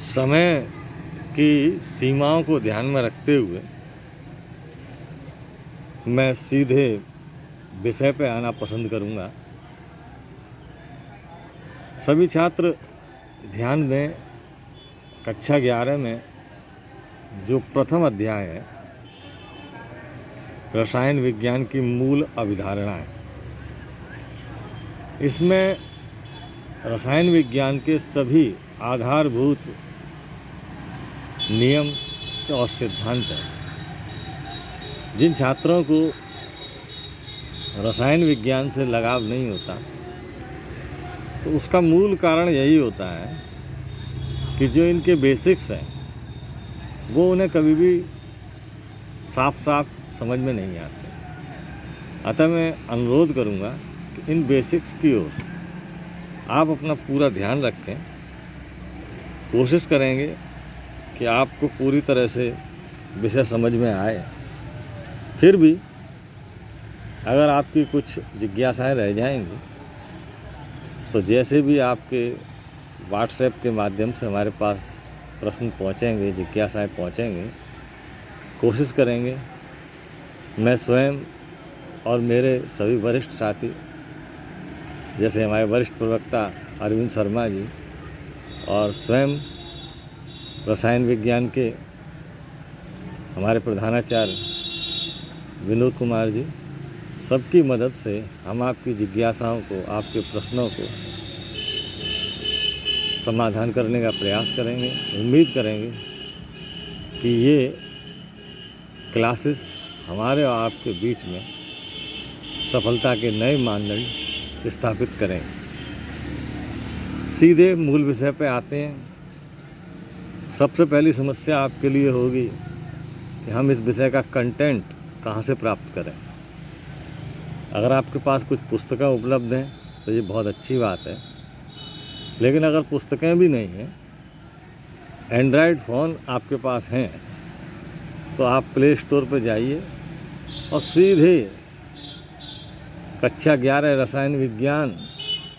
समय की सीमाओं को ध्यान में रखते हुए मैं सीधे विषय पे आना पसंद करूँगा। सभी छात्र ध्यान दें, कक्षा 11 में जो प्रथम अध्याय है रसायन विज्ञान की मूल अवधारणाएं, इसमें रसायन विज्ञान के सभी आधारभूत नियम और सिद्धांत हैं। जिन छात्रों को रसायन विज्ञान से लगाव नहीं होता तो उसका मूल कारण यही होता है कि जो इनके बेसिक्स हैं वो उन्हें कभी भी साफ साफ समझ में नहीं आते। अतः मैं अनुरोध करूंगा कि इन बेसिक्स की ओर आप अपना पूरा ध्यान रखें। कोशिश करेंगे कि आपको पूरी तरह से विषय समझ में आए। फिर भी अगर आपकी कुछ जिज्ञासाएं रह जाएंगी तो जैसे भी आपके व्हाट्सएप के माध्यम से हमारे पास प्रश्न पहुंचेंगे, जिज्ञासाएं पहुंचेंगे, कोशिश करेंगे मैं स्वयं और मेरे सभी वरिष्ठ साथी, जैसे हमारे वरिष्ठ प्रवक्ता अरविंद शर्मा जी और स्वयं रसायन विज्ञान के हमारे प्रधानाचार्य विनोद कुमार जी, सबकी मदद से हम आपकी जिज्ञासाओं को, आपके प्रश्नों को समाधान करने का प्रयास करेंगे। उम्मीद करेंगे कि ये क्लासेस हमारे और आपके बीच में सफलता के नए मानदंड स्थापित करेंगे। सीधे मूल विषय पे आते हैं। सबसे पहली समस्या आपके लिए होगी कि हम इस विषय का कंटेंट कहाँ से प्राप्त करें। अगर आपके पास कुछ पुस्तकें उपलब्ध हैं तो ये बहुत अच्छी बात है, लेकिन अगर पुस्तकें भी नहीं हैं, एंड्रॉयड फ़ोन आपके पास हैं, तो आप प्ले स्टोर पर जाइए और सीधे कक्षा 11 रसायन विज्ञान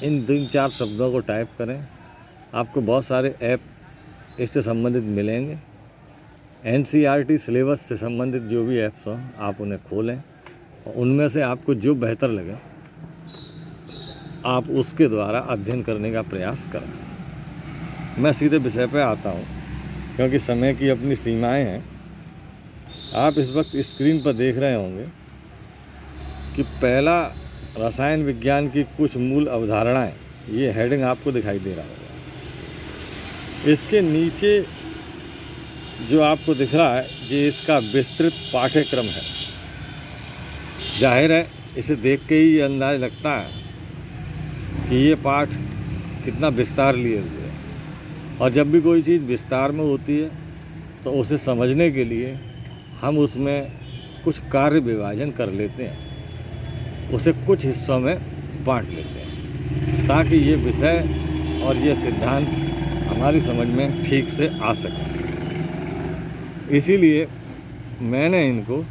इन 3-4 शब्दों को टाइप करें। आपको बहुत सारे ऐप इससे संबंधित मिलेंगे। NCERT सिलेबस से संबंधित जो भी ऐप्स हों आप उन्हें खोलें और उनमें से आपको जो बेहतर लगे आप उसके द्वारा अध्ययन करने का प्रयास करें। मैं सीधे विषय पर आता हूँ क्योंकि समय की अपनी सीमाएं हैं। आप इस वक्त स्क्रीन पर देख रहे होंगे कि पहला रसायन विज्ञान की कुछ मूल अवधारणाएं, ये हेडिंग आपको दिखाई दे रहा होगा। इसके नीचे जो आपको दिख रहा है ये इसका विस्तृत पाठ्यक्रम है। जाहिर है इसे देख के ही ये अंदाज़ लगता है कि ये पाठ कितना विस्तार लिए हुए है। और जब भी कोई चीज़ विस्तार में होती है तो उसे समझने के लिए हम उसमें कुछ कार्य विभाजन कर लेते हैं, उसे कुछ हिस्सों में बांट लेते हैं ताकि ये विषय और ये सिद्धांत हमारी समझ में ठीक से आ सके। इसीलिए मैंने इनको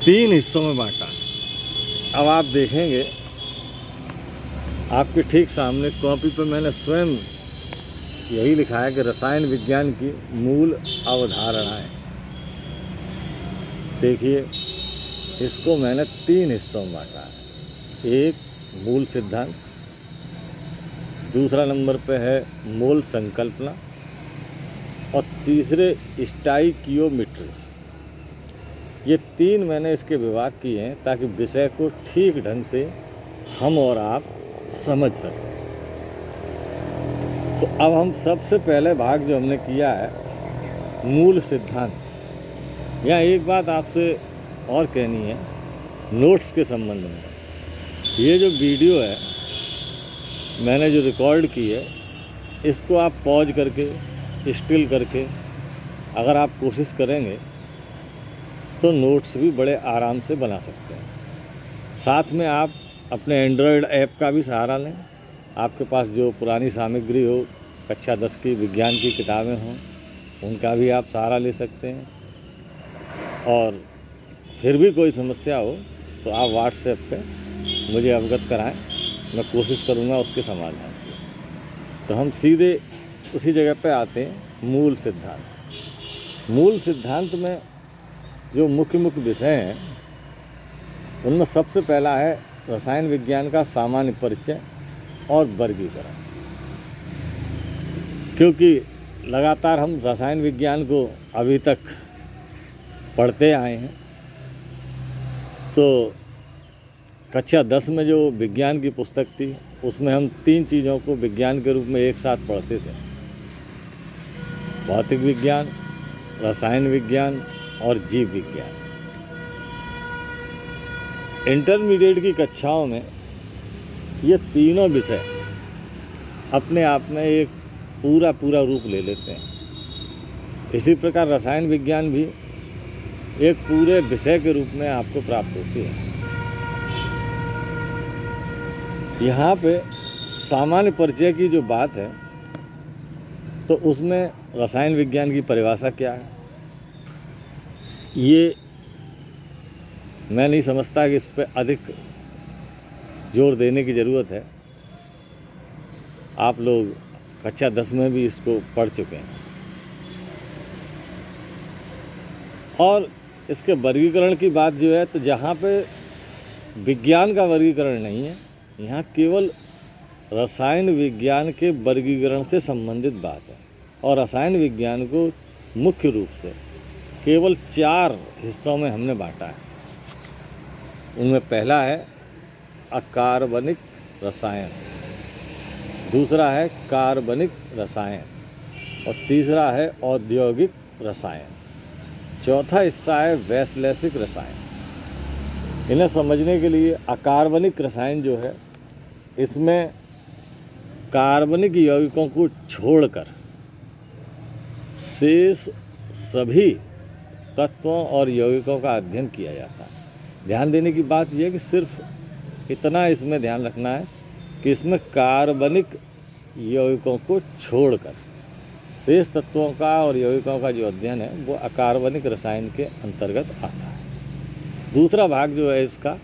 3 हिस्सों में बांटा। अब आप देखेंगे आपके ठीक सामने कॉपी पर मैंने स्वयं यही लिखा है कि रसायन विज्ञान की मूल अवधारणाएं। देखिए इसको मैंने 3 हिस्सों में बांटा है। एक मूल सिद्धांत, दूसरा नंबर पे है मूल संकल्पना और तीसरे स्टाइकियोमेट्री। ये 3 मैंने इसके विभाग किए हैं ताकि विषय को ठीक ढंग से हम और आप समझ सकें। तो अब हम सबसे पहले भाग जो हमने किया है मूल सिद्धांत। यहाँ एक बात आपसे और कहनी है नोट्स के संबंध में। ये जो वीडियो है मैंने जो रिकॉर्ड की है, इसको आप पॉज करके, स्टिल करके अगर आप कोशिश करेंगे तो नोट्स भी बड़े आराम से बना सकते हैं। साथ में आप अपने एंड्रॉयड ऐप का भी सहारा लें। आपके पास जो पुरानी सामग्री हो, कक्षा 10 की विज्ञान की किताबें हों, उनका भी आप सहारा ले सकते हैं। और फिर भी कोई समस्या हो तो आप व्हाट्सएप पे मुझे अवगत कराएं, मैं कोशिश करूंगा उसके समाधान की। तो हम सीधे उसी जगह पे आते हैं मूल सिद्धांत। मूल सिद्धांत में जो मुख्य मुख्य विषय हैं उनमें सबसे पहला है रसायन विज्ञान का सामान्य परिचय और वर्गीकरण। क्योंकि लगातार हम रसायन विज्ञान को अभी तक पढ़ते आए हैं, तो कक्षा 10 में जो विज्ञान की पुस्तक थी उसमें हम 3 चीज़ों को विज्ञान के रूप में एक साथ पढ़ते थे: भौतिक विज्ञान, रसायन विज्ञान और जीव विज्ञान। इंटरमीडिएट की कक्षाओं में ये तीनों विषय अपने आप में एक पूरा रूप ले लेते हैं। इसी प्रकार रसायन विज्ञान भी एक पूरे विषय के रूप में आपको प्राप्त होती है। यहाँ पे सामान्य परिचय की जो बात है, तो उसमें रसायन विज्ञान की परिभाषा क्या है, ये मैं नहीं समझता कि इस पर अधिक जोर देने की ज़रूरत है। आप लोग कक्षा 10 में भी इसको पढ़ चुके हैं। और इसके वर्गीकरण की बात जो है, तो जहाँ पे विज्ञान का वर्गीकरण नहीं है, यहाँ केवल रसायन विज्ञान के वर्गीकरण से संबंधित बात है। और रसायन विज्ञान को मुख्य रूप से केवल 4 हिस्सों में हमने बांटा है। उनमें पहला है अकार्बनिक रसायन, दूसरा है कार्बनिक रसायन और तीसरा है औद्योगिक रसायन। चौथा हिस्सा है वैश्लेषिक रसायन। इन्हें समझने के लिए अकार्बनिक रसायन जो है, इसमें कार्बनिक यौगिकों को छोड़कर शेष सभी तत्वों और यौगिकों का अध्ययन किया जाता है। ध्यान देने की बात यह है कि सिर्फ इतना इसमें ध्यान रखना है कि इसमें कार्बनिक यौगिकों को छोड़कर शेष तत्वों का और यौगिकों का जो अध्ययन है वो अकार्बनिक रसायन के अंतर्गत आता है। दूसरा भाग जो है इसका,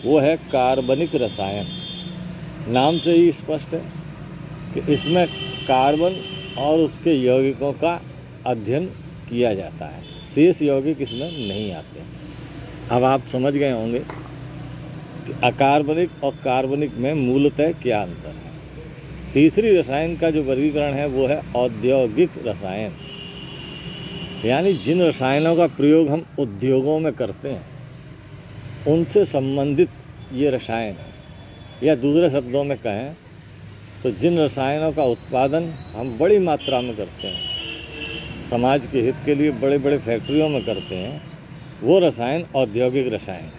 वो है कार्बनिक रसायन। नाम से ही स्पष्ट है कि इसमें कार्बन और उसके यौगिकों का अध्ययन किया जाता है। शेष यौगिक इसमें नहीं आते। अब आप समझ गए होंगे कि अकार्बनिक और कार्बनिक में मूलतः क्या अंतर है। तीसरी रसायन का जो वर्गीकरण है वो है औद्योगिक रसायन, यानी जिन रसायनों का प्रयोग हम उद्योगों में करते हैं उनसे संबंधित ये रसायन है। या दूसरे शब्दों में कहें तो जिन रसायनों का उत्पादन हम बड़ी मात्रा में करते हैं, समाज के हित के लिए बड़े बड़े फैक्ट्रियों में करते हैं, वो रसायन औद्योगिक रसायन है।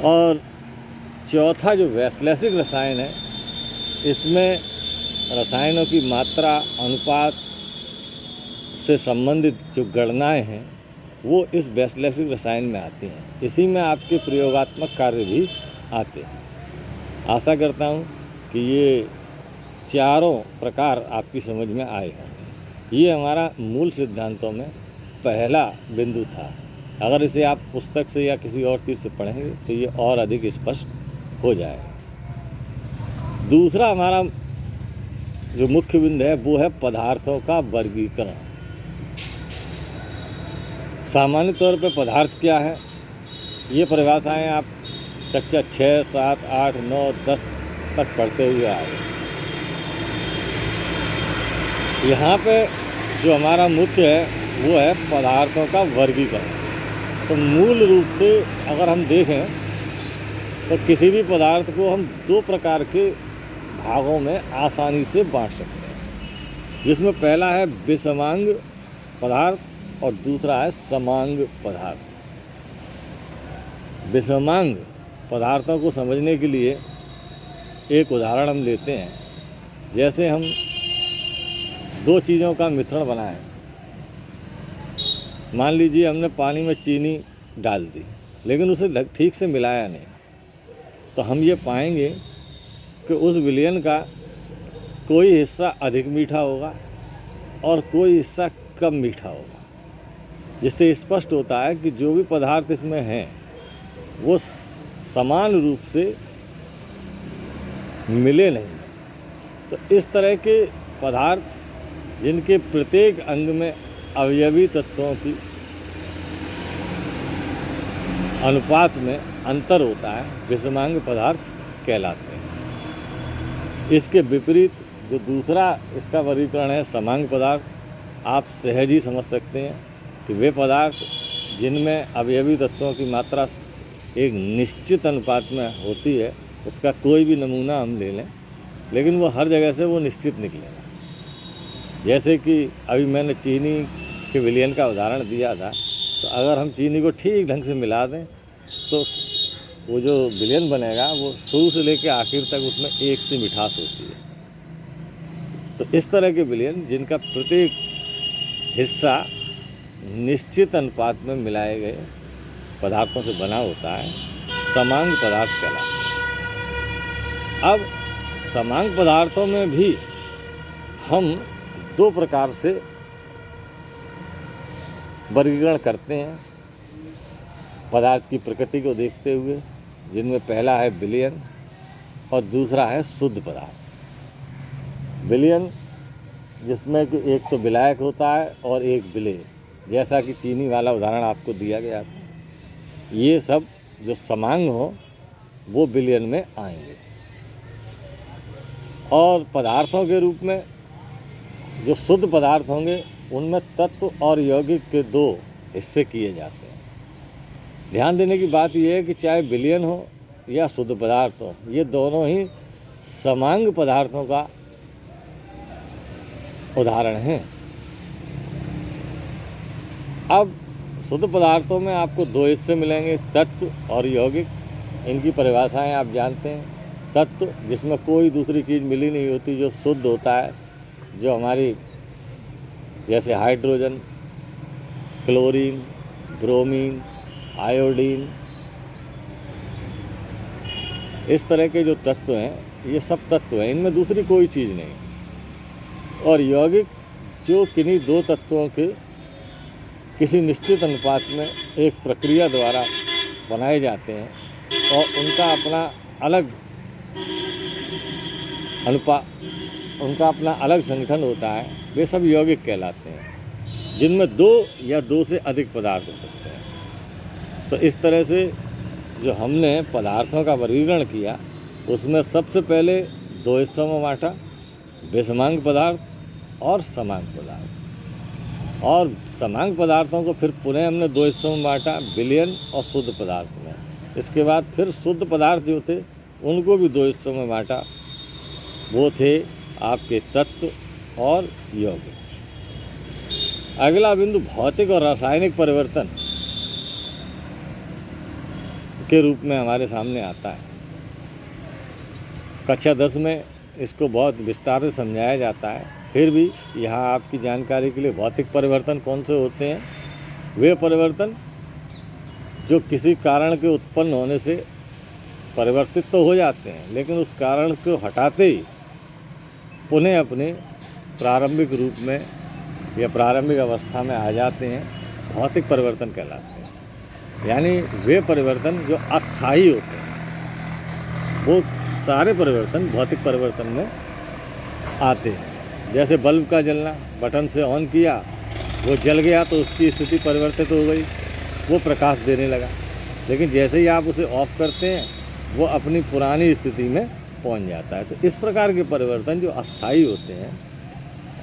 और चौथा जो वैश्लेषिक रसायन है, इसमें रसायनों की मात्रा अनुपात से संबंधित जो गणनाएं हैं वो इस वैश्लेषिक रसायन में आती हैं। इसी में आपके प्रयोगात्मक कार्य भी आते हैं। आशा करता हूँ कि ये चारों प्रकार आपकी समझ में आए होंगे। ये हमारा मूल सिद्धांतों में पहला बिंदु था। अगर इसे आप पुस्तक से या किसी और चीज़ से पढ़ेंगे तो ये और अधिक स्पष्ट हो जाएगा। दूसरा हमारा जो मुख्य बिंदु है वो है पदार्थों का वर्गीकरण। सामान्य तौर पर पदार्थ क्या है, ये परिभाषाएं आप कक्षा 6, 7, 8, 9, 10 तक पढ़ते हुए आए। यहाँ पे जो हमारा मुख्य है वो है पदार्थों का वर्गीकरण। तो मूल रूप से अगर हम देखें तो किसी भी पदार्थ को हम 2 प्रकार के भागों में आसानी से बांट सकते हैं, जिसमें पहला है विषमांग पदार्थ और दूसरा है समांग पदार्थ। विषमांग पदार्थों को समझने के लिए एक उदाहरण हम लेते हैं। जैसे हम 2 चीज़ों का मिश्रण बनाएं, मान लीजिए हमने पानी में चीनी डाल दी लेकिन उसे ठीक से मिलाया नहीं, तो हम ये पाएंगे कि उस विलयन का कोई हिस्सा अधिक मीठा होगा और कोई हिस्सा कम मीठा होगा, जिससे स्पष्ट होता है कि जो भी पदार्थ इसमें हैं वो समान रूप से मिले नहीं। तो इस तरह के पदार्थ जिनके प्रत्येक अंग में अवयवी तत्वों की अनुपात में अंतर होता है, विषमांग पदार्थ कहलाते हैं। इसके विपरीत जो दूसरा इसका वर्गीकरण है समांग पदार्थ, आप सहज ही समझ सकते हैं कि वे पदार्थ जिनमें अवयवी तत्वों की मात्रा एक निश्चित अनुपात में होती है, उसका कोई भी नमूना हम ले लें, लेकिन वो हर जगह से वो निश्चित निकलेगा। जैसे कि अभी मैंने चीनी के विलयन का उदाहरण दिया था, तो अगर हम चीनी को ठीक ढंग से मिला दें तो वो जो विलयन बनेगा वो शुरू से लेकर आखिर तक उसमें एक सी मिठास होती है। तो इस तरह के विलयन जिनका प्रत्येक हिस्सा निश्चित अनुपात में मिलाए गए पदार्थों से बना होता है, समांग पदार्थ कहलाते हैं। अब समांग पदार्थों में भी हम दो प्रकार से वर्गीकरण करते हैं पदार्थ की प्रकृति को देखते हुए, जिनमें पहला है विलयन और दूसरा है शुद्ध पदार्थ। विलयन जिसमें कि एक तो विलायक होता है और एक विलेय, जैसा कि चीनी वाला उदाहरण आपको दिया गया था। ये सब जो समांग हो वो विलयन में आएंगे। और पदार्थों के रूप में जो शुद्ध पदार्थ होंगे उनमें तत्व और यौगिक के दो हिस्से किए जाते हैं। ध्यान देने की बात यह है कि चाहे विलयन हो या शुद्ध पदार्थ हो, ये दोनों ही समांग पदार्थों का उदाहरण हैं। अब शुद्ध पदार्थों में आपको दो हिस्से मिलेंगे, तत्व और यौगिक। इनकी परिभाषाएं आप जानते हैं। तत्व जिसमें कोई दूसरी चीज़ मिली नहीं होती, जो शुद्ध होता है, जो हमारी जैसे हाइड्रोजन, क्लोरीन, ब्रोमीन, आयोडीन, इस तरह के जो तत्व हैं, ये सब तत्व हैं, इनमें दूसरी कोई चीज़ नहीं। और यौगिक जो किन्हीं दो तत्वों के किसी निश्चित अनुपात में एक प्रक्रिया द्वारा बनाए जाते हैं और उनका अपना अलग संगठन होता है, वे सब यौगिक कहलाते हैं, जिनमें दो या दो से अधिक पदार्थ हो सकते हैं। तो इस तरह से जो हमने पदार्थों का वर्गीकरण किया, उसमें सबसे पहले दो हिस्सों में बांटा, विषमांग पदार्थ और समांग पदार्थ। और समांग पदार्थों को फिर पुनः हमने दो हिस्सों में बांटा, विलयन और शुद्ध पदार्थ में। इसके बाद फिर शुद्ध पदार्थ जो थे उनको भी दो हिस्सों में बांटा, वो थे आपके तत्व और यौगिक। अगला बिंदु भौतिक और रासायनिक परिवर्तन के रूप में हमारे सामने आता है। कक्षा 10 में इसको बहुत विस्तार से समझाया जाता है। फिर भी यहाँ आपकी जानकारी के लिए भौतिक परिवर्तन कौन से होते हैं? वे परिवर्तन जो किसी कारण के उत्पन्न होने से परिवर्तित तो हो जाते हैं, लेकिन उस कारण को हटाते ही पुनः अपने प्रारंभिक रूप में या प्रारंभिक अवस्था में आ जाते हैं, भौतिक परिवर्तन कहलाते हैं। यानी वे परिवर्तन जो अस्थायी होते हैं, वो सारे परिवर्तन भौतिक परिवर्तन में आते हैं। जैसे बल्ब का जलना, बटन से ऑन किया, वो जल गया तो उसकी स्थिति परिवर्तित हो गई, वो प्रकाश देने लगा। लेकिन जैसे ही आप उसे ऑफ करते हैं, वो अपनी पुरानी स्थिति में पहुंच जाता है। तो इस प्रकार के परिवर्तन जो अस्थायी होते हैं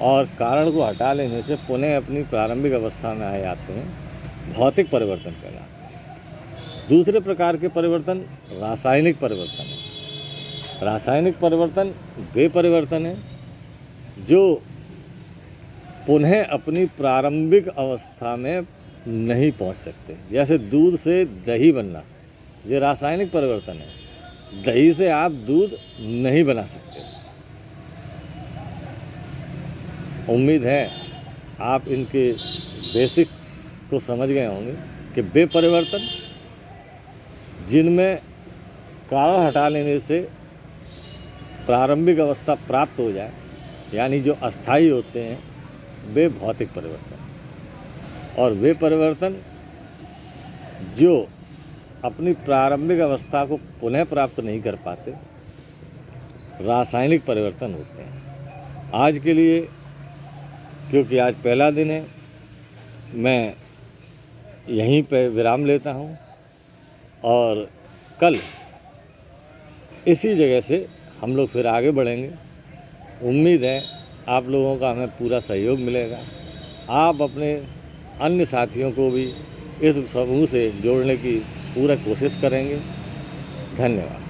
और कारण को हटा लेने से पुनः अपनी प्रारंभिक अवस्था में आ जाते हैं, भौतिक परिवर्तन कहलाते हैं। दूसरे प्रकार के परिवर्तन रासायनिक परिवर्तन है। रासायनिक परिवर्तन वे परिवर्तन हैं जो पुनः अपनी प्रारंभिक अवस्था में नहीं पहुंच सकते। जैसे दूध से दही बनना, ये रासायनिक परिवर्तन है। दही से आप दूध नहीं बना सकते। उम्मीद है आप इनके बेसिक्स को समझ गए होंगे कि वे परिवर्तन जिनमें कारण हटा लेने से प्रारंभिक अवस्था प्राप्त हो जाए, यानी जो अस्थायी होते हैं, वे भौतिक परिवर्तन। और वे परिवर्तन जो अपनी प्रारंभिक अवस्था को पुनः प्राप्त नहीं कर पाते, रासायनिक परिवर्तन होते हैं। आज के लिए, क्योंकि आज पहला दिन है, मैं यहीं पे विराम लेता हूँ और कल इसी जगह से हम लोग फिर आगे बढ़ेंगे। उम्मीद है आप लोगों का हमें पूरा सहयोग मिलेगा। आप अपने अन्य साथियों को भी इस समूह से जोड़ने की पूरा कोशिश करेंगे। धन्यवाद।